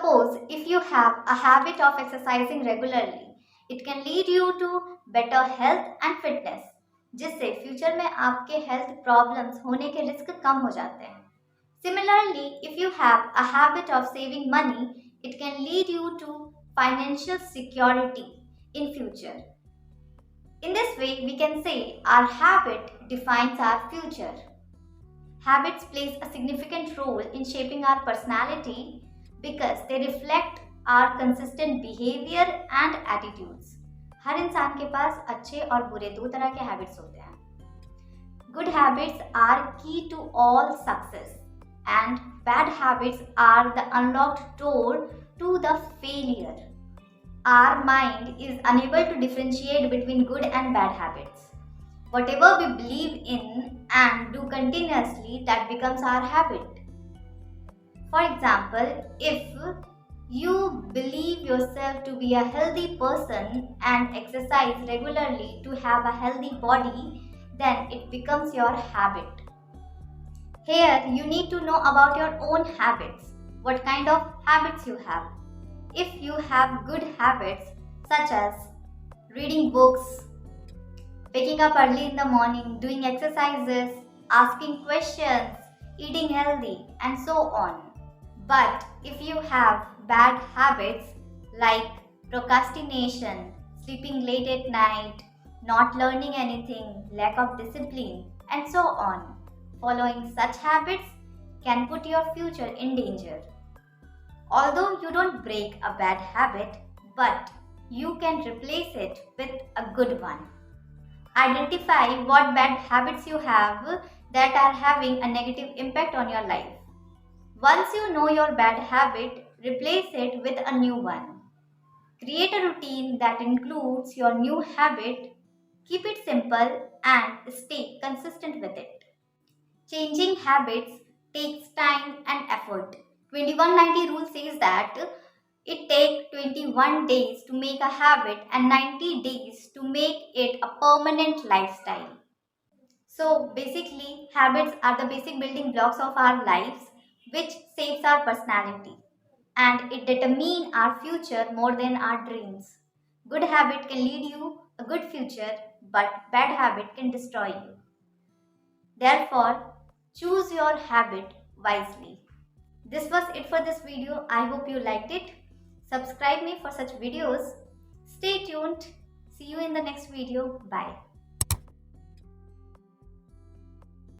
Suppose if you have a habit of exercising regularly, it can lead you to better health and fitness, जिससे future में आपके health problems होने के risk कम हो जाते हैं. Similarly, if you have a habit of saving money, it can lead you to financial security in future. In this way, we can say our habit defines our future. Habits plays a significant role in shaping our personality because they reflect our consistent behavior and attitudes. हर इंसान के पास अच्छे और बुरे दो तरह के habits होते हैं. Good habits are key to all success and bad habits are the unlocked door to the failure. Our mind is unable to differentiate between good and bad habits. Whatever we believe in and do continuously, that becomes our habit. For example, if you believe yourself to be a healthy person and exercise regularly to have a healthy body, then it becomes your habit. Here, you need to know about your own habits, what kind of habits you have. If you have good habits such as reading books, waking up early in the morning, doing exercises, asking questions, eating healthy, and so on. But if you have bad habits like procrastination, sleeping late at night, not learning anything, lack of discipline, and so on, following such habits can put your future in danger. Although you don't break a bad habit, but you can replace it with a good one. Identify what bad habits you have that are having a negative impact on your life. Once you know your bad habit, replace it with a new one. Create a routine that includes your new habit. Keep it simple and stay consistent with it. Changing habits takes time and effort. 2190 rule says that it takes 21 days to make a habit and 90 days to make it a permanent lifestyle. So basically, habits are the basic building blocks of our lives which shapes our personality and it determines our future more than our dreams. Good habit can lead you a good future, but bad habit can destroy you. Therefore, choose your habit wisely. This was it for this video. I hope you liked it. Subscribe me for such videos. Stay tuned. See you in the next video. Bye.